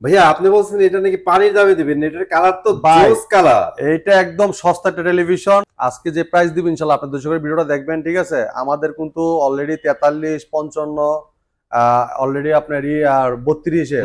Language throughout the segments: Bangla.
ভাইয়া আপনি বলছেন এটা নাকি পানির দামে দিবেন, এটার কালার তো জোস কালার। এইটা একদম সস্তা একটা টেলিভিশন। আজকে যে প্রাইস দিব ইনশাআল্লাহ আপনি দর্শকের ভিডিওটা দেখবেন, ঠিক আছে? আমাদের কিন্তু অলরেডি 43, 55, অলরেডি আপনার আর 32-এ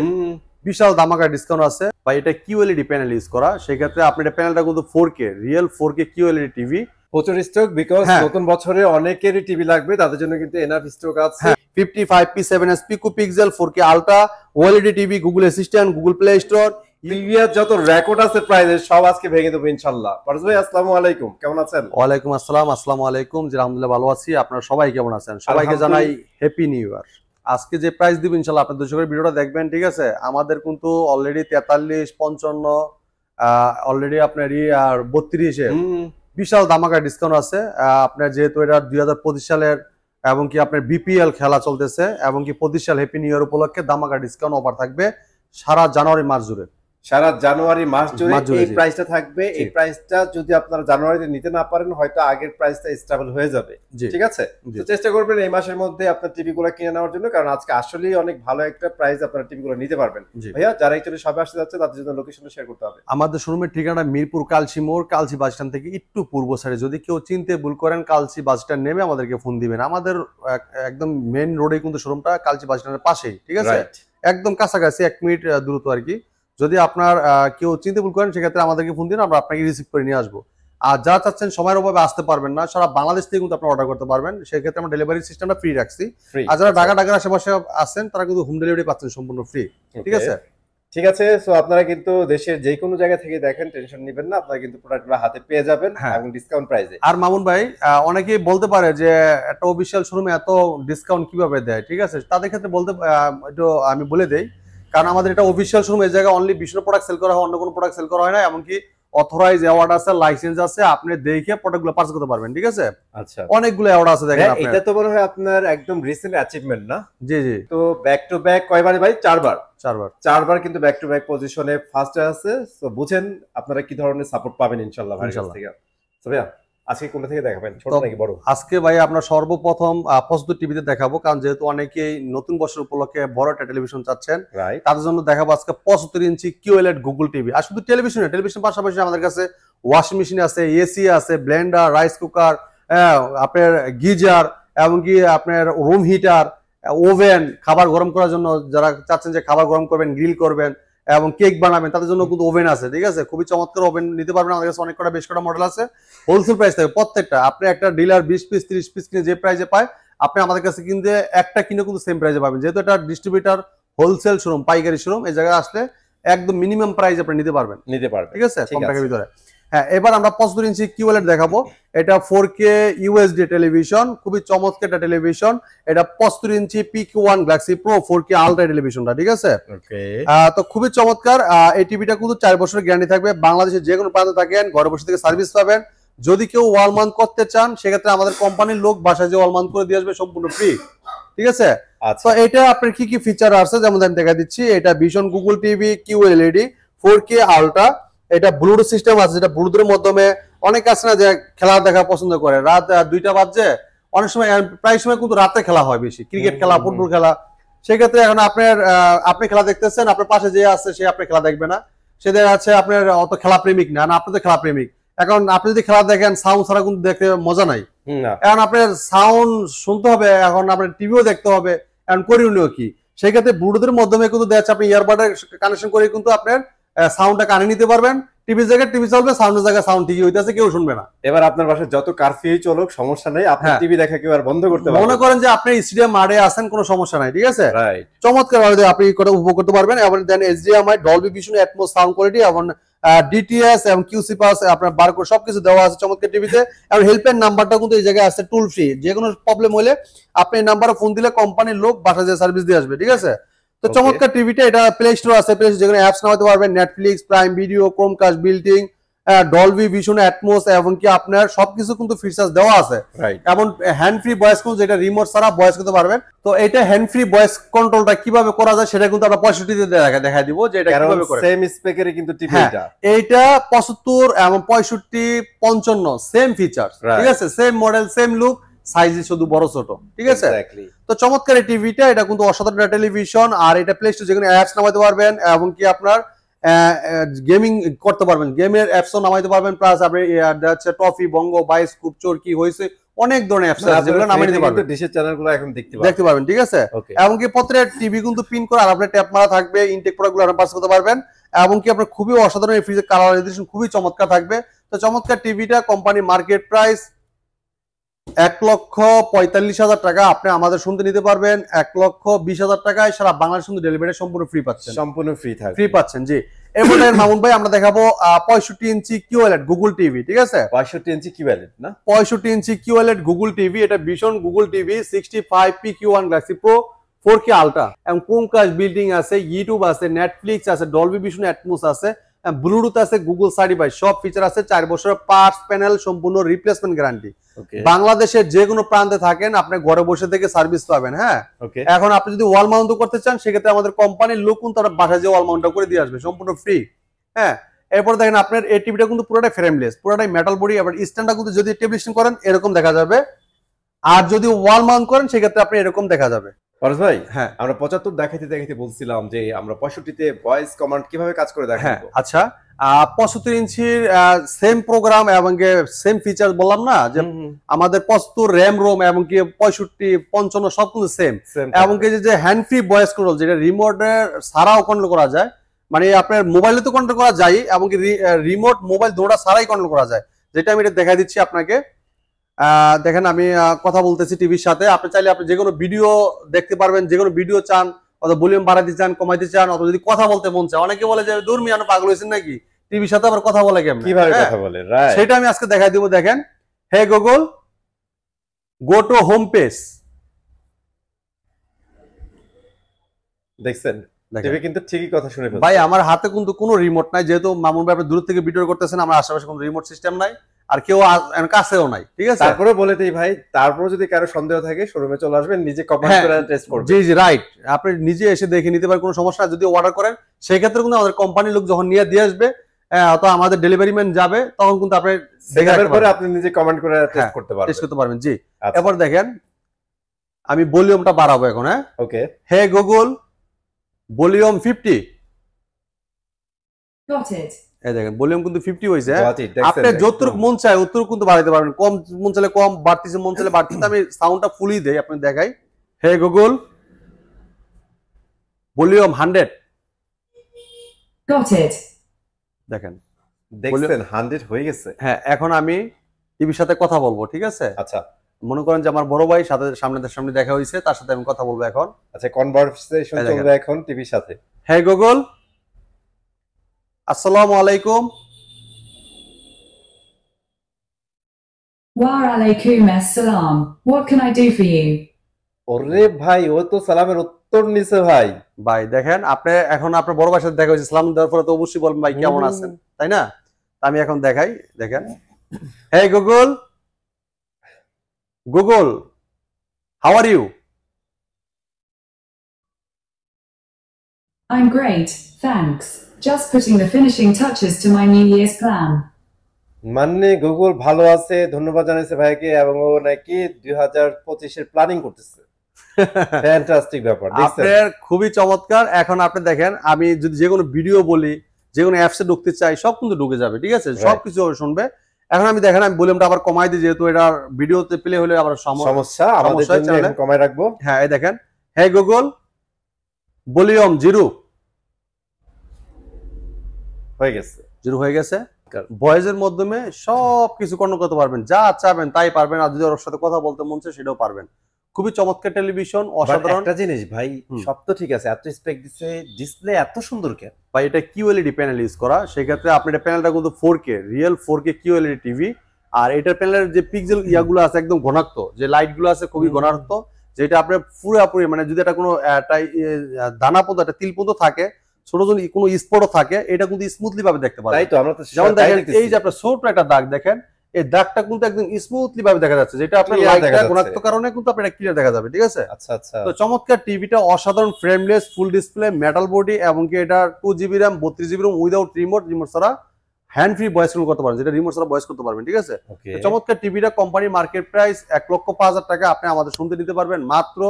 বিশাল ধামাকা ডিসকাউন্ট আছে ভাই। এটা কিউএলইডি প্যানেল ইউজ করা, সেক্ষেত্রে আপনি এটা প্যানেলটা কিন্তু 4K real 4K QLED TV. প্রচুর স্টক, বিকজ নতুন বছরে অনেকেরই টিভি লাগবে, তাদের জন্য কিন্তু এনাফ স্টক আছে। 55p7s pico pixel 4K ultra OLED TV, Google assistant, Google play store, previous যত রেকর্ড আছে প্রাইসের সব আজকে ভেঙে দেবো ইনশাআল্লাহ। পারভেজ ভাই আসসালামু আলাইকুম, কেমন আছেন? ওয়ালাইকুম আসসালাম। আসসালামু আলাইকুম। জি আলহামদুলিল্লাহ ভালো আছি, আপনারা সবাই কেমন আছেন? সবাইকে জানাই হ্যাপি নিউ ইয়ার। আজকে যে প্রাইস দিব ইনশাআল্লাহ আপনি দর্শকের ভিডিওটা দেখবেন, ঠিক আছে? আমাদের কিন্তু অলরেডি 43, 55, অলরেডি আপনার আর 32-এ বিশাল ধামাকা ডিসকাউন্ট আছে। আপনার যেহেতু এটা 2025 সালের এবং কি আপনার বিপিএল খেলা চলতেছে এবং কি 25 সাল হ্যাপি নিউ ইয়ার উপলক্ষে ধামাকা ডিসকাউন্ট অফার থাকবে সারা জানুয়ারি মাস জুড়ে। সারা জানুয়ারি মাস জুড়ে এই প্রাইসটা থাকবে। এই প্রাইসটা যদি আপনারা জানুয়ারিতে নিতে না পারেন, হয়তো আগের প্রাইসটা স্টেবল হয়ে যাবে, ঠিক আছে? তো চেষ্টা করবেন এই মাসের মধ্যে আপনার টিভিগুলো কিনে নেওয়ার জন্য, কারণ আজকে আসলেই অনেক ভালো একটা প্রাইস আপনারা টিভিগুলো নিতে পারবেন। ভাইয়া যারা একটু সবে আসতে যাচ্ছে তাদের জন্য লোকেশনটা শেয়ার করতে হবে। আমাদের শোরুমের ঠিকানা মিরপুর কালচি মোড়, কালচি বাস স্ট্যান্ড থেকে একটু পূর্ব সাইডে। যদি কেউ চিনতে ভুল করেন, কালচি বাস স্ট্যান্ড নেমে আমাদেরকে ফোন দিবেন। আমাদের একদম মেইন রোডে কিন্তু শোরুমটা কালচি বাস স্ট্যান্ডের পাশেই, ঠিক আছে? একদম কাছাকাছি 1 মিনিট দূরত্ব আর কি। যদি আপনার কেউ চিনতে ভুল করেন, সেক্ষেত্রে আমাদেরকে ফোন দিন, আমরা আপনাকে রিসিভ করে নিয়ে আসবো। আর যা চাচ্ছেন সময়ের অভাবে আসতে পারবেন না, সারা বাংলাদেশ থেকে কিন্তু আপনি অর্ডার করতে পারবেন। সেক্ষেত্রে আমরা ডেলিভারি সিস্টেমটা ফ্রি রাখছি। আর যারা ঢাকার আশেপাশে আছেন তারা কিন্তু হোম ডেলিভারি পাচ্ছেন সম্পূর্ণ ফ্রি, ঠিক আছে? ঠিক আছে। সো আপনারা কিন্তু দেশের যে কোনো জায়গা থেকে দেখেন, টেনশন নেবেন না, আপনারা কিন্তু প্রোডাক্টগুলো হাতে পেয়ে যাবেন এবং ডিসকাউন্ট প্রাইসে। আর মামুন ভাই, অনেকেই বলতে পারে যে একটা অফিশিয়াল শোরুমে এত ডিসকাউন্ট কিভাবে দেয়, ঠিক আছে? তাদের ক্ষেত্রে বলতে একটু আমি বলে দেই, কারণ আমাদের এটা অফিশিয়াল শোরুম। এই জায়গায় অনলি বিষ্ণু প্রোডাক্ট সেল করা হয়, অন্য কোনো প্রোডাক্ট সেল করা হয় না। এমনকি অথরাইজ অ্যাওয়ার্ড আছে, লাইসেন্স আছে, আপনি দেখে প্রোডাক্টগুলো পারচেজ করতে পারবেন, ঠিক আছে? আচ্ছা, অনেকগুলো অ্যাওয়ার্ড আছে দেখেন আপনি। এটা তো মনে হয় আপনার একদম রিসেন্ট অ্যাচিভমেন্ট না? জি জি। তো ব্যাক টু ব্যাক কয়বার ভাই? 4 বার। 4 বার কিন্তু ব্যাক টু ব্যাক পজিশনে ফার্স্টে আছে। সো বুঝেন আপনারা কি ধরনের সাপোর্ট পাবেন ইনশাআল্লাহ ভাই কাছ থেকে। সো ভাইয়া আজকে কোনটা থেকে দেখাবেন, ছোট নাকি বড়? আজকে ভাই আমরা সর্বপ্রথম 75 টিভিতে দেখাবো, কারণ যেহেতু অনেকেই নতুন বছর উপলক্ষে বড় একটা টেলিভিশন চাচ্ছেন, তাদের জন্য দেখাবো আজকে 75 ইঞ্চি কিউএলইডি গুগল টিভি। আর শুধু টেলিভিশন পাশাপাশি আমাদের কাছে ওয়াশিং মেশিন আছে, এসি আছে, ব্লেন্ডার, রাইস কুকার, আপনার গিজার, এমনকি আপনার রুম হিটার, ওভেন, খাবার গরম করার জন্য যারা চাচ্ছেন যে খাবার গরম করবেন, গ্রিল করবেন এবং কেক বানাবেন, তাদের জন্য কিন্তু ওভেন আছে, ঠিক আছে? খুবই চমৎকার ওভেন নিতে পারবেন। আমাদের কাছে অনেক কটা বেশ কটা মডেল আছে, হোলসেল প্রাইস থাকে প্রত্যেকটা। আপনি একটা ডিলার 20 পিস 30 পিস কিনে যে প্রাইসে পায়, আপনি আমাদের কাছে কিনতে একটা কিনে কিন্তু সেম প্রাইসে পাবেন। যেহেতু এটা ডিস্ট্রিবিউটর হোলসেল শোরুম, পাইকারি শোরুম, এই জায়গায় আসলে একদম মিনিমাম প্রাইস আপনি নিতে পারবেন, ঠিক আছে? কম টাকার ভিতরে। হ্যাঁ, এবার আমরা 75 ইঞ্চি কিউএলইডি দেখাবো। এটা 4K ইউএসডি টেলিভিশন, খুবই চমৎকার একটা টেলিভিশন। এটা 75 inch PQ1 galaxy pro 4K ultra টেলিভিশনটা, ঠিক আছে? তো খুবই চমৎকার। এই টিভিটা কিন্তু 4 বছরের গ্যারান্টি থাকবে। বাংলাদেশের যে কোনো প্রান্তে থাকেন, ঘরে বসে থেকে সার্ভিস পাবেন। যদি কেউ ওয়াল মাউন্ট করতে চান, সেক্ষেত্রে আমাদের কোম্পানির লোক বাসায় যে ওয়াল মাউন্ট করে দিয়ে আসবে সম্পূর্ণ ফ্রি, ঠিক আছে? তো এটা আপনার কি কি ফিচার আছে যেমন আমি দেখা দিচ্ছি। এটা Vision Google TV QLED 4K ultra. এটা ব্লুটুথ সিস্টেম আছে, যেটা ব্লুটুথের মাধ্যমে অনেক আছে না যে খেলা দেখা পছন্দ করে, রাত 2টা বাজছে, অনেক সময় প্রায় সময় কিন্তু রাতে খেলা হয় বেশি, ক্রিকেট খেলা, ফুটবল খেলা। সেক্ষেত্রে এখন আপনি খেলা দেখতেছেন, আপনার পাশে যে আছে সে আপনার খেলা দেখবে না, সে দেখা যাচ্ছে আপনার অত খেলা প্রেমিক না, আপনি তো খেলা প্রেমিক। এখন আপনি যদি খেলা দেখেন, সাউন্ড ছাড়া কিন্তু দেখতে মজা নাই। এখন আপনার সাউন্ড শুনতে হবে, এখন আপনার টিভিও দেখতে হবে, এখন করণীয় কি? সেক্ষেত্রে ব্লুটুথের মাধ্যমে কিন্তু দেখা যাচ্ছে আপনি ইয়ারবাডে কানেকশন করে কিন্তু আপনার সাউন্ডটা কানে নিতে পারবেন। টিভির জায়গায় টিভি চলবে, সাউন্ডের জায়গায় সাউন্ড ঠিকই হইতেছে, কেউ শুনবে না। এবার আপনার বাসায় যত কারফিউ চলুক সমস্যা নেই, আপনি টিভি দেখা কেউ আর বন্ধ করতে পারবেন। মনে করেন যে আপনি স্টেডিয়াম মাঠে আছেন, কোনো সমস্যা নাই, ঠিক আছে? চমৎকার ভাবে আপনি উপভোগ করতে পারবেন। এবং দেন HDMI, Dolby vision, atoms sound quality এবং ডিটিএস এবং কিউসি পাস, আপনার বারকোড সবকিছু দেওয়া আছে চমৎকার টিভিতে। এবং হেল্পলাইন নাম্বারটা কিন্তু এই জায়গায় আছে টুল ফ্রি। যে কোনো প্রবলেম হলে আপনি এই নাম্বারে ফোন দিলে কোম্পানির লোক বাসায় যে সার্ভিস দিয়ে আসবে, ঠিক আছে? তো চমৎকার টিভিটা। এটা প্লে স্টোর আছে, প্লে স্টোর যেখানে অ্যাপস নামাতে পারবেন, Netflix, prime video, Chromecast, বিল্টিং, Dolby vision, atoms এবং কি আপনার সবকিছু কিন্তু ফিচার্স দেওয়া আছে। এবং হ্যান্ড ফ্রি ভয়েস কন্ট্রোল, যেটা রিমোট ছাড়া ভয়েস করতে পারবেন। তো এটা হ্যান্ড ফ্রি ভয়েস কন্ট্রোলটা কিভাবে করা যায় সেটা কিন্তু আমরা 65 তে দেখাই দিব যে এটা কিভাবে করে। সেম স্পেকের কিন্তু টিভি এটা। এইটা 75 এবং 65 55 সেম ফিচার্স, ঠিক আছে? Same model, same look, size শুধু বড় ছোট, ঠিক আছে। তো চমৎকার এই টিভিটা, এটা কিন্তু অসাধারণ টেলিভিশন, আর এটা প্লে স্টোর যেখানে অ্যাপস নামাইতে পারবেন এবং কি আপনার গেমিং করতে পারবেন, গেমের অ্যাপসও নামাইতে পারবেন, প্লাস আপনি টফি, বঙ্গ, বায়োস্কোপ, চরকি হয়েছে অনেক ধরনের অ্যাপস আছে যেগুলো নামিয়ে নিতে পারবেন, ডিশের চ্যানেলগুলো এখন দেখতে পারবেন, ঠিক আছে। এবং কি প্রত্যেকটা টিভি কিন্তু পিন করে আর আপনার ট্যাপ মারা থাকবে, ইনটেক প্রোডাক্টগুলো আপনি পাস করতে পারবেন, এবং কি আপনার খুবই অসাধারণ এই ফ্রিজের কালার এডিশন খুবই চমৎকার থাকবে। তো চমৎকার টিভিটা কোম্পানি মার্কেট প্রাইস 1,45,000 টাকা, আপনি আমাদের শুনতে নিতে পারবেন 1,20,000 টাকায়, সারা বাংলাদেশ শুধু ডেলিভারি সম্পূর্ণ ফ্রি পাচ্ছেন, সম্পূর্ণ ফ্রি পাচ্ছেন। জি, এরপরে মামুন ভাই আমরা দেখাবো 65 ইঞ্চি কিউএলইডি গুগল টিভি, ঠিক আছে। 65 ইঞ্চি কিউএলইডি না, 65 ইঞ্চি কিউএলইডি গুগল টিভি, এটা ভীষণ Google TV 65 PQ1 galaxy pro 4K ultra, এবং ক্রোমকাস্ট বিল্ডিং আছে, ইউটিউব আছে, নেটফ্লিক্স আছে, ডলবি ভিশন অ্যাটমোস আছে, ব্লুটুথ আছে, গুগল সার্টিফাইড, সব ফিচার আছে, 4 বছরের পার্টস প্যানেল সম্পূর্ণ রিপ্লেসমেন্ট গ্যারান্টি। বাংলাদেশের যে কোনো প্রান্তে থাকেন আপনি ঘরে বসে থেকে সার্ভিস পাবেন। হ্যাঁ, এখন আপনি যদি ওয়াল মাউন্ট করতে চান সেক্ষেত্রে আমাদের কোম্পানির লোক কিন্তু তারা বাসায় যে ওয়াল মাউন্ট করে দিয়ে আসবে সম্পূর্ণ ফ্রি। হ্যাঁ, এরপর দেখেন আপনার এই টিভিটা কিন্তু পুরোটাই ফ্রেমলেস, পুরোটাই মেটাল বডি, আবার স্ট্যান্ডটা কিন্তু যদি টেলিভিশন করেন এরকম দেখা যাবে, আর যদি ওয়াল মাউন্ট করেন সেক্ষেত্রে আপনি এরকম দেখা যাবে। পরশ ভাই, হ্যাঁ, আমরা 75 দেখাইতে বলছিলাম যে আমরা 65 তে ভয়েস কমান্ড কিভাবে কাজ করে দেখাবো। আচ্ছা, 75 ইঞ্চির সেম প্রোগ্রাম এবং সেম ফিচার বললাম না, যে আমাদের 75 র্যাম রোম এবং কি 65, 55 সব কিন্তু সেম, এবং কি যে হ্যান্ড ফ্রি ভয়েস কন্ট্রোল যেটা রিমোটের ছাড়াও কন্ট্রোল করা যায়, মানে আপনার মোবাইলে তো কন্ট্রোল করা যায় এবং কি রিমোট মোবাইল দুটোটা ছাড়াই কন্ট্রোল করা যায়, যেটা আমি এটা দেখাই দিচ্ছি আপনাকে। দেখেন আমি কথা বলতেছি টিভির সাথে, আপনি চাইলে আপনি যে কোনো ভিডিও দেখতে পারবেন, যে কোনো ভিডিও চান, অথবা ভলিউম বাড়াতে চান, কমাইতে চান, অথবা যদি কথা বলতে মন চায়, অনেকে বলে যে দূর মিয়া পাগল হয়েছেন নাকি, টিভির সাথে আবার কথা বলে কেমন, কিভাবে কথা বলে, রাইট, সেটা আমি আজকে দেখাই দিব। দেখেন, hey Google go to home page, দেখছেন টিভি কিন্তু ঠিকই কথা শুনে ফেলছে। ভাই আমার হাতে কিন্তু কোনো রিমোট নাই, যেহেতু মামুন ভাই আপনি দূর থেকে ভিডিও করতেছেন, আমার আশেপাশে কোনো রিমোট সিস্টেম নাই, আর কেউ কাছেও নাই, ঠিক আছে। তারপরে বলে দেই ভাই, তারপরে যদি কারো সন্দেহ থাকে শোরুমে চলে আসবেন, নিজে কমেন্ট করে টেস্ট করবেন। জি জি, রাইট, আপনি নিজে এসে দেখে নিতে পারেন, কোনো সমস্যা। যদি অর্ডার করেন সেই ক্ষেত্রে কিন্তু আমাদের কোম্পানির লোক যখন নিয়ে দিয়ে আসবে, তো আমাদের ডেলিভারি ম্যান যাবে, তখন কিন্তু আপনি দেখার পরে আপনি নিজে কমেন্ট করে টেস্ট করতে পারবেন। জি, এরপর দেখেন আমি ভলিউমটা বাড়াবো এখন। হ্যাঁ, ওকে, হে গুগল ভলিউম 50, এই দেখেন ভলিউম কিন্তু 50 হয়েছে। আপনি যতটুকু মন চায় অতটুকু কিন্তু বাড়াইতে পারবেন, কম মন চাইলে কম, বাড়তিছে মন চাইলে বাড়তিছে। আমি সাউন্ডটা ফুলই দেই, আপনি দেখাই। হে গুগল ভলিউম 100, দেখেন দেখছেন 100 হয়ে গেছে। হ্যাঁ, এখন আমি টিভির সাথে কথা বলবো, ঠিক আছে। আচ্ছা, মনে করেন যে আমার বড় ভাই সাথে সামনে দেখা হয়েছে, তার সাথে আমি কথা বলবো এখন। আচ্ছা, কনভারসেশন চলবে এখন টিভির সাথে। হে গুগল আসসালামু আলাইকুম। ওয়া আলাইকুম আসসালাম, what can I do for you? ওরে ভাই, ও তো সালামের উত্তর নিছে ভাই। ভাই দেখেন, আপনি এখন আপনার বড় ভাইয়ের সাথে দেখা হয়েছে, সালাম দেওয়ার পরে তো অবশ্যই বলবেন ভাই কেমন আছেন, তাই না? আমি এখন দেখাই, দেখেন। Hey Google how are you? I'm great, thanks. Just putting the finishing touches to my New Year's plan. মানে গুগল ভালো আছে, ধন্যবাদ জানাইছে ভাইকে, এবং ও নাকি 2025 এর প্ল্যানিং করতেছে। ফ্যান্টাস্টিক ব্যাপার, আপনার খুবই চমৎকার। এখন আপনি দেখেন, আমি যদি যে কোনো ভিডিও বলি, যে কোনো অ্যাপসে ঢুকতে চাই, সব কিন্তু ঢুকে যাবে, ঠিক আছে, সবকিছু শুনবে। এখন আমি দেখেন, আমি ভলিউমটা আবার কমাই দিই, যেহেতু এটা ভিডিওতে প্লে হলে আবার সমস্যা, আমাদের জন্য কমাই রাখবো। হ্যাঁ, এই দেখেন, হে গুগল ভলিউম 0 হয়ে গেছে, 0 হয়ে গেছে। ভয়েসের মাধ্যমে সবকিছু কন্ট্রোল করতে পারবেন, যা চাবেন তাই পারবেন, আর যদি ওর সাথে কথা বলতে মন চায় সেটাও পারবেন। খুবই চমৎকার টেলিভিশন, অসাধারণ। একটা জিনিস ভাই, সব তো ঠিক আছে, এত স্পেক দিছে, ডিসপ্লে এত সুন্দর কেন ভাই? এটা কিউএলইডি প্যানেল ইউজ করা, সেই ক্ষেত্রে আপনি এটা প্যানেলটা কিন্তু 4K real 4K QLED TV, আর এটার প্যানেলের যে পিক্সেল ইয়াগুলো আছে একদম ঘনাত্ম, যে লাইট গুলো আছে খুবই ঘনাত্ম, যেটা আপনি পুরোপুরি মানে যদি এটা কোনো দানা পদ একটা তিল পদ থাকে, ছোট যদি কোনো স্পটও থাকে, এটা কিন্তু স্মুথলি ভাবে দেখতে পারেন। তাই তো আমরা তো যেমন দেখেন, এই যে আপনার ছোট একটা দাগ দেখেন, এই দাগটা কিন্তু একদম স্মুথলি ভাবে দেখা যাচ্ছে, যেটা আপনার লাইটটা ঘনত্ব কারণে কিন্তু আপনার এটা ক্লিয়ার দেখা যাবে, ঠিক আছে। আচ্ছা আচ্ছা, তো চমৎকার টিভিটা, অসাধারণ, frameless, full display, metal body, এবং কি এটা 2GB RAM 32GB ROM without remote ছাড়া হ্যান্ড ফ্রি ভয়েস কল করতে পারবেন, যেটা রিমোট ছাড়া ভয়েস করতে পারবেন, ঠিক আছে। চমৎকার টিভিটা কোম্পানি মার্কেট প্রাইস 1,05,000 টাকা, আপনি আমাদের শুনতে নিতে পারবেন মাত্র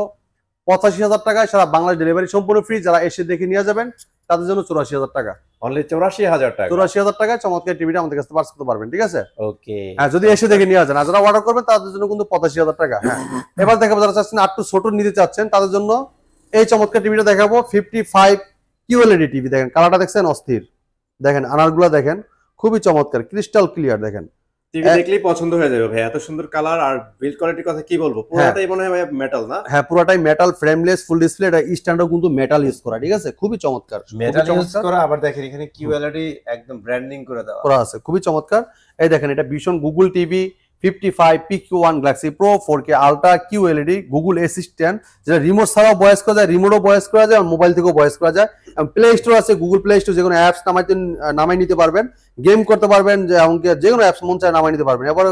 85,000 টাকায়, সারা বাংলাদেশ ডেলিভারি সম্পূর্ণ ফ্রি। যারা এসে দেখে নিয়ে যাবেন তাদের জন্য 84,000 টাকা, অনলি 84,000 টাকা, 84,000 টাকায় চমৎকার টিভিটা আমাদের কাছে পারচেজ করতে পারবেন, ঠিক আছে। ওকে, হ্যাঁ, যদি এসে দেখে নিয়ে যান। আর যারা অর্ডার করবেন তাদের জন্য কিন্তু 85,000 টাকা। হ্যাঁ, এবার দেখাবো যারা চাচ্ছেন আর একটু ছোট নিতে চাচ্ছেন তাদের জন্য এই চমৎকার টিভিটা দেখাবো। 55 QLED টিভি, দেখেন কালারটা দেখছেন অস্থির, দেখেন আনারগুলা দেখেন খুবই চমৎকার, ক্রিস্টাল ক্লিয়ার, দেখেন টিভি দেখলেই পছন্দ হয়ে যাবে ভাই, এত সুন্দর কালার আর বিল্ড কোয়ালিটির কথা কি বলবো, পুরোটাই মনে হয় মেটাল না? হ্যাঁ, পুরোটাই মেটাল, ফ্রেমলেস, ফুল ডিসপ্লে, এটা স্ট্যান্ডার্ড কিন্তু মেটাল ইউজ করা, ঠিক আছে, খুবই চমৎকার মেটাল ইউজ করা। আবার দেখেন এখানে QLED একদম ব্র্যান্ডিং করে দেওয়া করা আছে, খুবই চমৎকার। এই দেখেন এটা ভীষণ Google TV 55 PQ1 Galaxy Pro 4K Ultra QLED Google assistant, যেটা রিমোট ছাড়াও ভয়েস করা যায়, রিমোটও ভয়েস করা যায়, মোবাইল থেকেও ভয়েস করা যায়। প্লে স্টোর আছে, গুগল প্লে স্টোর, যে কোনো অ্যাপস নামাই নিতে পারবেন, গেম করতে পারবেন, যে কোনো অ্যাপস মন চায় নামাই নিতে পারবেন। এবার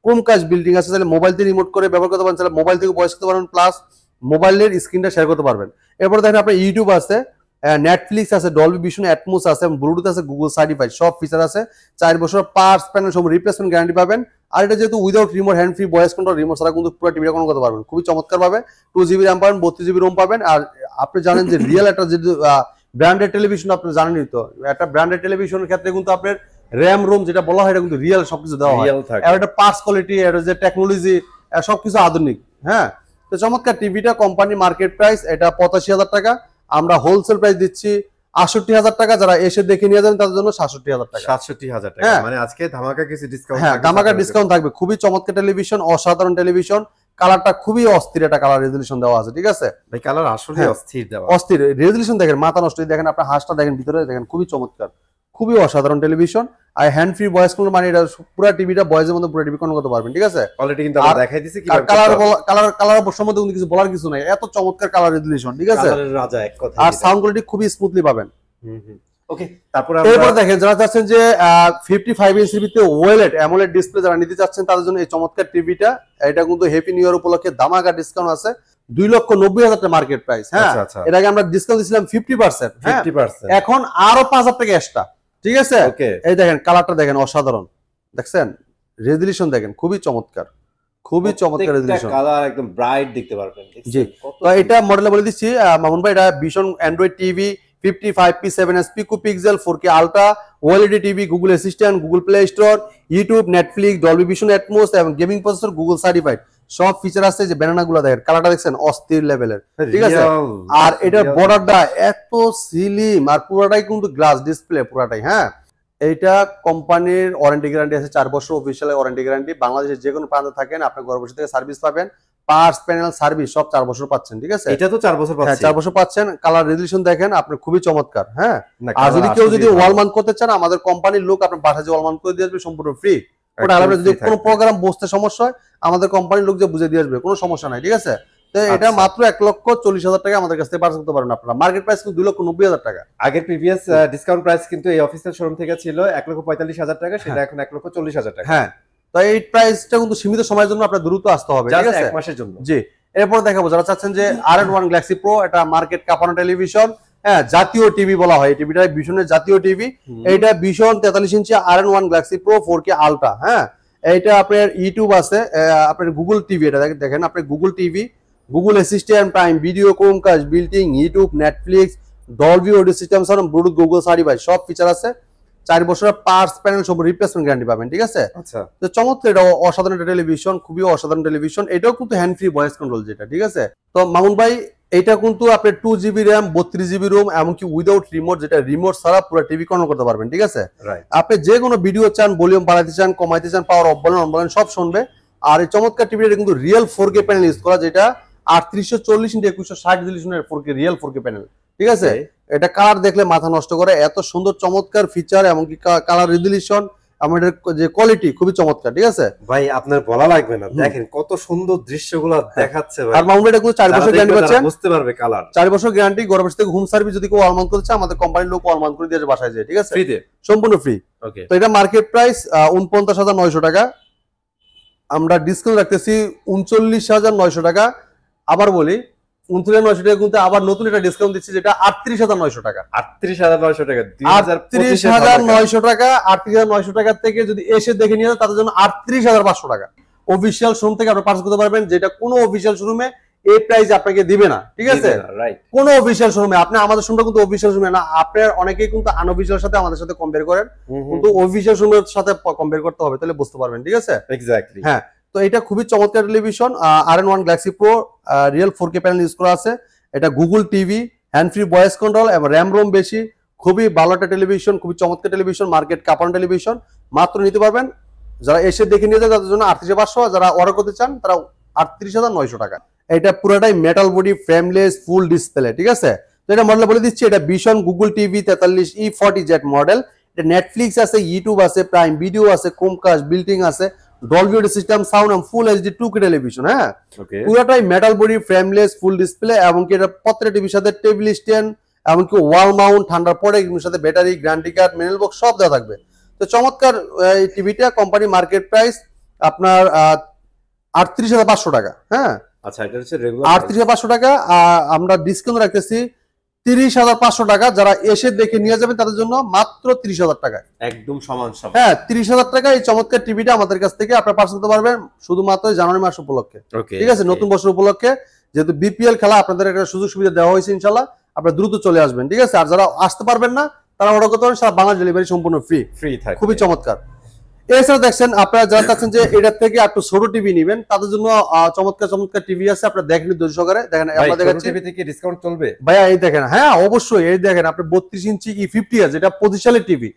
ক্রোমকাস্ট বিল্ডিং আছে, তাহলে মোবাইল দিয়ে রিমোট করে ব্যবহার করতে পারেন, তাহলে মোবাইল থেকে ভয়েস করতে পারবেন, প্লাস মোবাইলের স্ক্রিনটা শেয়ার করতে পারবেন। এরপর দেখেন আপনার ইউটিউব আছে, নেটফ্লিক্স আছে, ডলবি ভিশন, অ্যাটমোস আছে, ব্লুটুথ আছে, গুগল সার্টিফাইড, সব ফিচার আছে। 4 বছর পার্টস প্যানেল সব রিপ্লেসমেন্ট গ্যারান্টি পাবেন। আর এটা যেহেতু without remote, hand free voice control, remote ছাড়া কিন্তু পুরো টিভিটা কন্ট্রোল করতে পারবেন খুবই চমৎকার ভাবে। 2GB র্যাম পাবেন, 32GB রোম পাবেন। আর আপনি জানেন যে রিয়েল একটা যে ব্র্যান্ডেড টেলিভিশন, আপনি জানেনই তো, একটা ব্র্যান্ডেড টেলিভিশনের ক্ষেত্রে কিন্তু আপনার র্যাম রোম যেটা বলা হয় এটা কিন্তু রিয়েল সবকিছু দেওয়া হয়, আর এটা পার্টস কোয়ালিটি, এটা যে টেকনোলজি সবকিছু আধুনিক। হ্যাঁ, তো চমৎকার টিভিটা কোম্পানি মার্কেট প্রাইস এটা 85,000 টাকা, আমরা হোলসেল প্রাইস দিচ্ছি 68,000 টাকা। যারা এসে দেখে নিয়ে যাবেন তাদের জন্য 67,000 টাকা। 67,000 টাকা, মানে আজকে ধামাকা কিছু ডিসকাউন্ট। হ্যাঁ, ধামাকা ডিসকাউন্ট থাকবে। খুবই চমৎকার টেলিভিশন, অসাধারণ টেলিভিশন, কালারটা খুবই অস্থির, একটা কালার রেজুলেশন দেওয়া আছে, ঠিক আছে ভাই, কালার আসলে অস্থির দেওয়া, অস্থির রেজুলেশন দেখেন, মাথা নষ্ট। দেখেন আপনার হাঁসটা দেখেন, ভিতরে দেখেন, খুবই চমৎকার, খুবই অসাধারণ টেলিভিশন। আর হ্যান্ড ফ্রি ভয়েস কন্ট্রোল, মানে এটা পুরো টিভিটা ভয়েসের মধ্যে পুরো টিভি কন্ট্রোল করতে পারবেন, ঠিক আছে। অলরেডি কিন্তু আমরা দেখাই দিয়েছি কিভাবে কালার সম্বন্ধে কোনো কিছু বলার কিছু নাই, এত চমৎকার কালার রেজুলেশন, ঠিক আছে। কালারের রাজা এক কথা। আর সাউন্ড কোয়ালিটি খুবই স্মুথলি পাবেন। ওকে, তারপর এরপর দেখেন যারা চাচ্ছেন যে 55 ইঞ্চির ভিতরে ওয়েলেট অ্যামোলেড ডিসপ্লে যারা নিতে চাচ্ছেন তাদের জন্য এই চমৎকার টিভিটা। এটা কিন্তু হ্যাপি নিউ ইয়ার উপলক্ষে ধামাকা ডিসকাউন্ট আছে, 2,90,000 টাকা মার্কেট প্রাইস। হ্যাঁ, এর আগে আমরা ডিসকাউন্ট দিয়েছিলাম 50%, এখন আরো 5,000 টাকা এক্সট্রা, ঠিক আছে। এই দেখেন কালারটা দেখেন অসাধারণ, দেখছেন রেজুলেশন দেখেন খুবই চমৎকার, খুবই চমৎকার রেজুলেশন, কালার একদম ব্রাইট দেখতে পারবেন। জি, তো এটা মডেলে বলে দিচ্ছি মামুন ভাই, এটা vision Android TV 55 P7s Pico Pixel 4K Ultra OLED TV, Google assistant, Google play store, YouTube, Netflix, Dolby vision, Atmos এবং গেমিং প্রসেসর, গুগল সার্টিফাইড, সব ফিচার আছে। যে ব্যানানা গুলো দেখেন, কালারটা দেখছেন অস্থির লেভেলের, ঠিক আছে। আর এটার বর্ডারটা এত স্লিম, আর পুরোটাই কিন্তু গ্লাস ডিসপ্লে পুরোটাই। হ্যাঁ, এইটা কোম্পানির ওয়ারেন্টি গ্যারান্টি আছে 4 বছর অফিসিয়াল ওয়ারেন্টি গ্যারান্টি। বাংলাদেশের যে কোনো প্রান্তে থাকেন আপনি ঘরে বসে থেকে সার্ভিস পাবেন, পার্টস প্যানেল সার্ভিস সব 4 বছর পাচ্ছেন, ঠিক আছে। এটা তো 4 বছর পাচ্ছেন। হ্যাঁ, 4 বছর পাচ্ছেন। কালার রেজুলেশন দেখেন আপনি, খুবই চমৎকার। হ্যাঁ, আর যদি কেউ যদি ওয়াল মাউন্ট করতে চান, আমাদের কোম্পানির লোক আপনার বাসায় ওয়াল মাউন্ট করে দিয়ে আসবে সম্পূর্ণ ফ্রি। ওটা আপনার যদি কোনো প্রোগ্রাম বসতে সমস্যা হয়, আমাদের কোম্পানির লোক যে বুঝে দিয়ে আসবে, কোনো সমস্যা নাই, ঠিক আছে। তো এটা মাত্র 1,40,000 টাকা আমাদের কাছ থেকে পারচেজ করতে পারবেন আপনারা। মার্কেট প্রাইস কিন্তু 2,90,000 টাকা। আগের প্রিভিয়াস ডিসকাউন্ট প্রাইস কিন্তু এই অফিসিয়াল শোরুম থেকে ছিল 1,45,000 টাকা, সেটা এখন 1,40,000 টাকা। হ্যাঁ, তো এই প্রাইসটা কিন্তু সীমিত সময়ের জন্য আপনার দ্রুত আসতে হবে, ঠিক আছে, 1 মাসের জন্য। জি, এরপর দেখাবো যারা চাচ্ছেন যে RN1 Galaxy Pro, এটা মার্কেট কাঁপানো টেলিভিশন। হ্যাঁ, জাতীয় টিভি বলা হয়, টিভিটা ভিশনের জাতীয় টিভি। এইটা ভিশন 43 ইঞ্চি RN1 Galaxy Pro 4K Ultra। হ্যাঁ, এইটা আপনার ইউটিউব আছে, আপনার গুগল টিভি, এটা দেখেন আপনি Google TV, Google assistant, prime video, Chromecast building, YouTube, Netflix, Dolby audio system, Bluetooth, Google certified, সব ফিচার আছে। 4 বছরের পার্টস প্যানেল সব রিপ্লেসমেন্ট গ্যারান্টি পাবেন, ঠিক আছে। আচ্ছা, তো চমৎকার, এটা অসাধারণ একটা টেলিভিশন, খুবই অসাধারণ টেলিভিশন। এটাও কিন্তু হ্যান্ড ফ্রি ভয়েস কন্ট্রোল যেটা, ঠিক আছে। তো মামুন ভাই, এটা কিন্তু আপনার 2GB র্যাম, 32GB রোম, এমনকি উইদাউট রিমোট, যেটা রিমোট ছাড়া পুরো টিভি কন্ট্রোল করতে পারবেন, ঠিক আছে। আপনি যে কোনো ভিডিও চান, ভলিউম বাড়াতে চান, কমাইতে চান, পাওয়ার অফ বলেন অন বলেন সব শুনবে। আর এই চমৎকার টিভিটা কিন্তু রিয়েল 4K প্যানেল ইউজ করা, যেটা 3840x2160 রেজোলিউশনের 4K real 4K panel, ঠিক আছে। এটা কালার দেখলে মাথা নষ্ট করে, এত সুন্দর চমৎকার ফিচার, এমনকি কালার রেজোলিউশন, আমাদের যে কোয়ালিটি খুবই চমৎকার, ঠিক আছে ভাই। আপনার বলা লাগবে না, দেখেন কত সুন্দর দৃশ্যগুলো দেখাচ্ছে ভাই। আর মামুন, এটা কিন্তু 4 বছর গ্যারান্টি পাচ্ছেন, বুঝতে পারবে কালার, 4 বছর গ্যারান্টি। ঘরে বসে থেকে হোম সার্ভিস যদি কেউ ওয়াল মাউন্ট করতে চায়, আমাদের কোম্পানির লোক ওয়াল মাউন্ট করে দিয়ে বাসায় যায়, ঠিক আছে, ফ্রিতে, সম্পূর্ণ ফ্রি। ওকে, তো এটা মার্কেট প্রাইস 49,900 টাকা, আমরা ডিসকাউন্ট রাখতেছি 39,900 টাকা। আবার বলি 29,900 টাকা কিন্তু আবার নতুন একটা ডিসকাউন্ট দিচ্ছে, যেটা 38,900 টাকা। 38,900 টাকা, 38,900 টাকা। 38,900 টাকা থেকে যদি এসে দেখে নিয়ে যায় তাদের জন্য 38,500 টাকা। অফিসিয়াল শোরুম থেকে আপনি পারচেজ করতে পারবেন, যেটা কোনো অফিসিয়াল শোরুমে এই প্রাইস আপনাকে দিবে না, ঠিক আছে? কোন অফিসিয়াল শোরুমে আপনি, আমাদের শোরুমটা কিন্তু অফিসিয়াল শোরুমে না, আপনার অনেকেই কিন্তু আনঅফিসিয়াল সাথে আমাদের সাথে কম্পেয়ার করেন, কিন্তু অফিসিয়াল শোরুমের সাথে কম্পেয়ার করতে হবে, তাহলে বুঝতে পারবেন, ঠিক আছে? এক্স্যাক্টলি। হ্যাঁ, তো এটা খুবই চমৎকার television, RN1 Galaxy pro, real 4K panel use করা আছে। এটা Google TV, hand free voice control এবং র্যাম রোম বেশি, খুবই ভালো একটা টেলিভিশন, খুবই চমৎকার টেলিভিশন, মার্কেট কাঁপানো টেলিভিশন। মাত্র নিতে পারবেন, যারা এসে দেখে নিয়ে যায় তাদের জন্য 38,500, যারা অর্ডার করতে চান তারা 38,900 টাকা। এটা পুরোটাই metal body, frameless, full display, ঠিক আছে? তো এটা মডেল বলে দিচ্ছি, এটা Vision Google TV 43E40Z model. এটা নেটফ্লিক্স আছে, ইউটিউব আছে, প্রাইম ভিডিও আছে, ক্রোমকাস্ট বিল্টিং আছে, ডলবি অডিও সিস্টেম, সাউন্ড এবং ফুল এইচডি 2K টেলিভিশন। হ্যাঁ, পুরোটাই metal body, frameless, full display, এবং কি এটা প্রত্যেকটা টিভির সাথে টেবিল স্ট্যান্ড, এমনকি ওয়াল মাউন্ট, ঠান্ডার পরে এর সাথে battery, guarantee card, manual box সব দেওয়া থাকবে। তো চমৎকার এই টিভিটা, কোম্পানি মার্কেট প্রাইস আপনার 38,500 টাকা। হ্যাঁ, আচ্ছা, এটা হচ্ছে রেগুলার 38,500 টাকা। আমরা ডিসকাউন্ট রাখতেছি 30,500 টাকা। যারা এসে দেখে নিয়ে যাবেন তাদের জন্য মাত্র 30,000 টাকা, একদম সমান সমান। হ্যাঁ, 30,000 টাকা এই চমৎকার টিভিটা আমাদের কাছ থেকে আপনারা পারচেজ করতে পারবেন শুধুমাত্র জানুয়ারি মাস উপলক্ষে, ঠিক আছে? নতুন বছর উপলক্ষে, যেহেতু বিপিএল খেলা, আপনাদের একটা সুযোগ সুবিধা দেওয়া হয়েছে, ইনশাল্লাহ আপনারা দ্রুত চলে আসবেন, ঠিক আছে? আর যারা আসতে পারবেন না তারা অর্ডার করতে পারেন, সারা বাংলা ডেলিভারি সম্পূর্ণ ফ্রি থাকে, খুবই চমৎকার। এছাড়া দেখছেন, আপনারা যারা চাচ্ছেন যে এটার থেকে একটু ছোট টিভি নেবেন, তাদের জন্য চমৎকার চমৎকার টিভি আছে, আপনারা দেখেন ধৈর্য সহকারে দেখেন। আমরা দেখাচ্ছি টিভি থেকে ডিসকাউন্ট চলবে ভাইয়া, এই দেখেন। হ্যাঁ, অবশ্যই, এই দেখেন আপনি 32 ইঞ্চি E50 যেটা 25 সালের টিভি,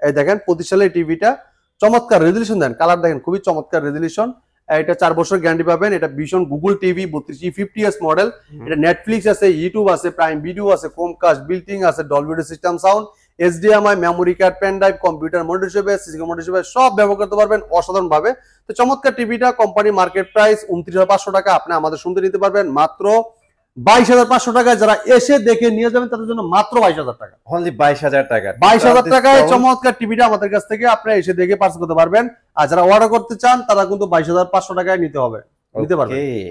এই দেখেন 25 সালের টিভিটা, চমৎকার রেজলিউশন দেন, কালার দেখেন, খুবই চমৎকার রেজলিউশন। এটা 4 বছর গ্যারান্টি পাবেন। এটা Vision Google TV 32E50 model. এটা নেটফ্লিক্স আছে, ইউটিউব আছে, প্রাইম ভিডিও আছে, ক্রোমকাস্ট বিল্টিং আছে, Dolby audio system, sound, HDMI, memory card, pen drive, computer monitor হিসেবে, সিসি মনিটর হিসেবে সব ব্যবহার করতে পারবেন অসাধারণ ভাবে। তো চমৎকার টিভিটা, কোম্পানি মার্কেট প্রাইস 29,500 টাকা, আপনি আমাদের শুনতে নিতে পারবেন মাত্র 22,500 টাকায়। যারা এসে দেখে নিয়ে যাবেন তাদের জন্য মাত্র 22,000 টাকা, অনলি 22,000 টাকা। 22,000 টাকায় চমৎকার টিভিটা আমাদের কাছ থেকে আপনারা এসে দেখে পারচেজ করতে পারবেন। আর যারা অর্ডার করতে চান তারা কিন্তু 22,500 টাকায় নিতে পারবেন,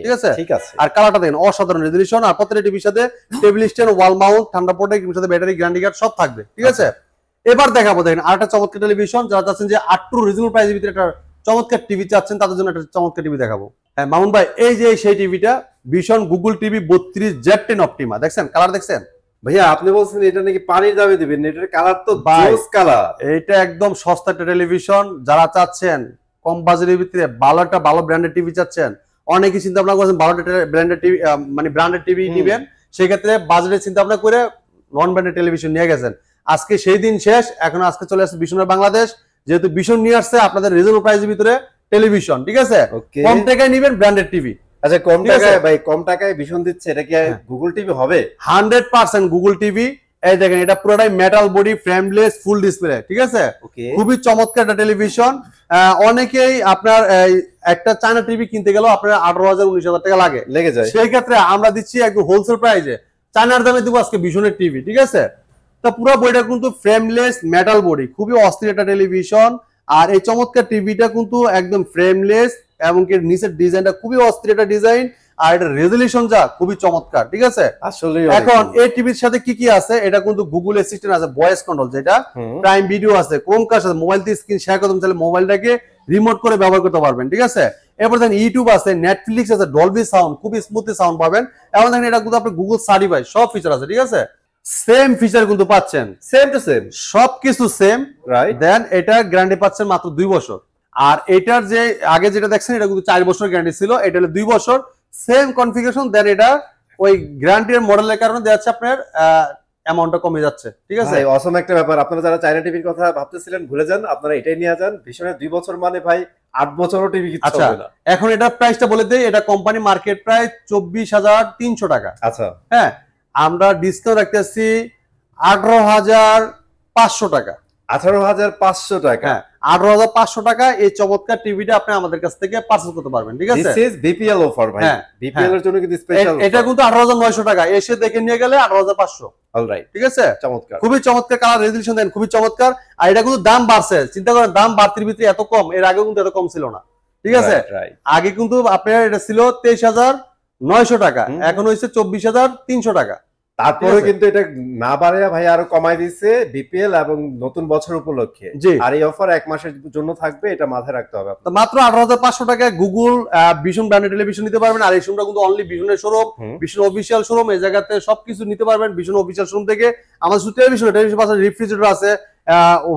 ঠিক আছে? ঠিক আছে। আর কালারটা দেখেন, অসাধারণ রেজলিউশন। আর প্রত্যেকটা টিভির সাথে টেবিল স্ট্যান্ড, ওয়াল মাউন্ট, ঠান্ডা প্রোটেক্ট, এর সাথে ব্যাটারি, গ্যারান্টি কার্ড সব থাকবে, ঠিক আছে? এবার দেখাবো, দেখেন আরেকটা চমৎকার টেলিভিশন। যারা চাচ্ছেন যে আটটু রিজনেবল প্রাইসের ভিতরে একটা চমৎকার টিভি চাচ্ছেন, তাদের জন্য একটা চমৎকার টিভি দেখাবো। হ্যাঁ মামুন ভাই, এই যে সেই টিভিটা, vision Google TV 32Z10 Optima, দেখছেন কালার দেখছেন? ভাইয়া আপনি বলছেন এটা নাকি পানির দামে দিবেন, এটার কালার তো জোস কালার। এটা একদম সস্তা একটা টেলিভিশন। যারা চাচ্ছেন কম বাজেটের ভিতরে ভালো একটা ভালো ব্র্যান্ডের টিভি চাচ্ছেন, অনেকে চিন্তা ভাবনা করছেন ভালো ব্র্যান্ডের টিভি, মানে ব্র্যান্ডেড টিভি নিবেন, সেই ক্ষেত্রে বাজেটের চিন্তা ভাবনা করে নন ব্র্যান্ডেড টেলিভিশন নিয়ে গেছেন। আজকে সেই দিন শেষ, এখন আজকে চলে আসছে ভিশনের বাংলাদেশ। যেহেতু ভিশন নিয়ে আসছে আপনাদের রিজনেবল প্রাইসের ভিতরে টেলিভিশন, ঠিক আছে? কম টাকায় নিবেন ব্র্যান্ডেড টিভি। আচ্ছা, কম টাকায় ভাই, কম টাকায় ভিশন দিচ্ছে, এটা কি গুগল টিভি হবে? 100% গুগল টিভি। এই দেখেন, এটা পুরোটাই metal body, frameless, full display, ঠিক আছে? খুবই চমৎকার একটা টেলিভিশন। অনেকেই আপনার একটা চায়না টিভি কিনতে গেলেও আপনার 18,000-19,000 টাকা লেগে যায়। সেই ক্ষেত্রে আমরা দিচ্ছি একদম হোলসেল প্রাইসে, চায়নার দামে দিব আজকে ভিশনের টিভি, ঠিক আছে? তা পুরো বডিটা কিন্তু ফ্রেমলেস, মেটাল বডি, খুবই অস্থির একটা টেলিভিশন। আর এই চমৎকার টিভিটা কিন্তু একদম ফ্রেমলেস, এবং কি নিচের ডিজাইনটা খুবই অস্থির একটা ডিজাইন, আর এটা রেজলিউশন যা খুবই চমৎকার, ঠিক আছে? আসলে এখন এই টিভির সাথে কি কি আছে, এটা কিন্তু গুগল অ্যাসিস্ট্যান্ট আছে, ভয়েস কন্ট্রোল, যেটা প্রাইম ভিডিও আছে, ক্রোমকাস্ট আছে, মোবাইল দিয়ে স্ক্রিন শেয়ার করতে চাইলে মোবাইলটাকে রিমোট করে ব্যবহার করতে পারবেন, ঠিক আছে? এরপর দেখেন ইউটিউব আছে, নেটফ্লিক্স আছে, ডলবি সাউন্ড, খুবই স্মুথলি সাউন্ড পাবেন। এবং দেখেন এটা কিন্তু আপনি গুগল সার্টিফাইড, সব ফিচার আছে, ঠিক আছে? সেম ফিচার কিন্তু পাচ্ছেন, সেম টু সেম, সবকিছু সেম, রাইট? দেন এটা গ্যারান্টি পাচ্ছেন মাত্র 2 বছর। আর এটার যে আগে যেটা দেখছেন এটা কিন্তু 4 বছর গ্যারান্টি ছিল, এটা হলো 2 বছর, সেম কনফিগারেশন। দেন এটা ওই গ্যারান্টির মডেলের কারণে দেওয়া যাচ্ছে আপনার অ্যামাউন্টটা কমে যাচ্ছে, ঠিক আছে? ভাই অসম একটা ব্যাপার। আপনারা যারা চায়না টিভির কথা ভাবতেছিলেন ভুলে যান, আপনারা এটাই নিয়ে যান। ভীষণের 2 বছর মানে ভাই 8 বছরও টিভি কিচ্ছু হবে না। এখন এটা প্রাইসটা বলে দেই, এটা কোম্পানি মার্কেট প্রাইস 24,300 টাকা। আচ্ছা, হ্যাঁ, আমরা ডিসকাউন্ট রাখতেছি 18,500 টাকা। 18,500 টাকা, হ্যাঁ 18,500 টাকা। এই চমৎকার টিভিটা আপনি আমাদের কাছ থেকে পারচেজ করতে পারবেন, ঠিক আছে? দিস ইজ বিপিএল অফার ভাই। বিপিএল এর জন্য কিন্তু স্পেশাল। এটা কিন্তু 18,900 টাকা, এসে দেখে নিয়ে গেলে 18,500। অলরাইট, ঠিক আছে? চমৎকার, খুবই চমৎকার কালার রেজলিউশন দেন, খুবই চমৎকার। আর এটা কিন্তু দাম বাড়ছে, চিন্তা করেন দাম বাড়তির ভিতরে এত কম, এর আগে কিন্তু এত কম ছিল না, ঠিক আছে? আগে কিন্তু আপনার এটা ছিল 900 টাকা, এখন হয়েছে 24,300 টাকা। তারপরে কিন্তু এটা না বাড়াইয়া ভাই আরো কমাই দিচ্ছে বিপিএল এবং নতুন বছর উপলক্ষে। আর এই অফার 1 মাসের জন্য থাকবে, এটা মাথায় রাখতে হবে। মাত্র 18,500 টাকায় গুগল ভিশন ব্র্যান্ডেড টেলিভিশন নিতে পারবেন। আর এই শোরুমটা কিন্তু অনলি ভিশনের শোরুম, ভিশন অফিসিয়াল শোরুম। এই জায়গাতে সবকিছু নিতে পারবেন ভিশন অফিসিয়াল শোরুম থেকে। আমাদের শুধু টেলিভিশন পাশে রেফ্রিজারেটর আছে,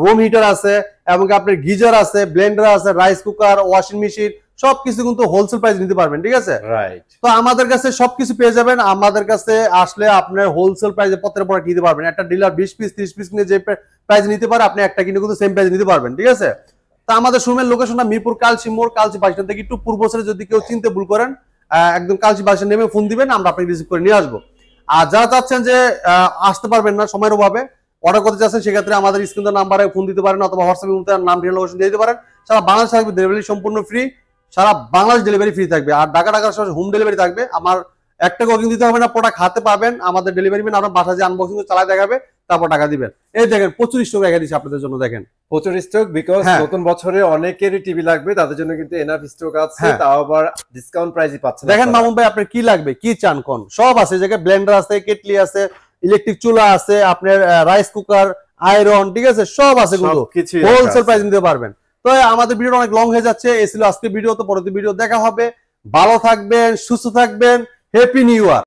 রুম হিটার আছে, এবং আপনার গিজার আছে, ব্লেন্ডার আছে, রাইস কুকার, ওয়াশিং মেশিন, সবকিছু কিন্তু হোলসেল প্রাইস নিতে পারবেন। ঠিক আছে, রাইট। তো আমাদের কাছে সবকিছু পেয়ে যাবেন। আমাদের কাছে আসলে আপনার হোলসেল প্রাইসে প্রত্যেকটা প্রোডাক্ট নিতে পারবেন। একটা ডিলার 20 পিস 30 পিস কিনে যে প্রাইস নিতে পারে, আপনি একটা কিনে কিন্তু সেম প্রাইস নিতে পারবেন। ঠিক আছে, তো আমাদের শোরুমের লোকেশনটা মিরপুর কালচি মোড়, কালচি বাস স্ট্যান্ড থেকে একটু পূর্ব সাইডে। যদি কেউ চিনতে ভুল করেন, একদম কালচি বাস স্ট্যান্ড নেমে ফোন দিবেন, আমরা আপনাকে রিসিভ করে নিয়ে আসবো। আর যারা চাচ্ছেন যে আসতে পারবেন না সময়ের অভাবে, অর্ডার করতে চাচ্ছেন, সেক্ষেত্রে আমাদের স্ক্রিনের নাম্বারে ফোন দিতে পারেন, অথবা হোয়াটসঅ্যাপে নাম ঠিকানা লোকেশন দিয়ে দিতে পারেন। সারা বাংলাদেশ থাকবে ডেলিভারি সম্পূর্ণ ফ্রি, সারা বাংলাদেশ ডেলিভারি ফ্রি থাকবে। আর ঢাকা হোম ডেলিভারি থাকবে। আমার একটা কোকিং দিতে হবে না, প্রোডাক্ট হাতে পাবেন। আমাদের ডেলিভারি ম্যান আপনার বাসা যে আনবক্সিং চালায় দেখাবে, তারপর টাকা দিবেন। এই দেখেন প্রচুর স্টক রেখে দিচ্ছি আপনাদের জন্য। দেখেন প্রচুর স্টক, বিকজ নতুন বছরে অনেকেরই টিভি লাগবে, তাদের জন্য কিন্তু এনাফ স্টক আছে, তাও আবার ডিসকাউন্ট প্রাইসে পাচ্ছেন। দেখেন মামুন ভাই, আপনার কি লাগবে, কি চান কোন, সব আছে। জায়গায় ব্লেন্ডার আছে, কেটলি আছে, ইলেকট্রিক চুলা আছে, আপনার রাইস কুকার, আয়রন, ঠিক আছে, সব আছে, কিন্তু হোলসেল প্রাইস নিতে পারবেন। তো আমাদের ভিডিও অনেক লং হয়ে যাচ্ছে, এই ছিল আজকে ভিডিও। তো পরবর্তী ভিডিও দেখা হবে। ভালো থাকবেন, সুস্থ থাকবেন, হ্যাপি নিউ ইয়ার।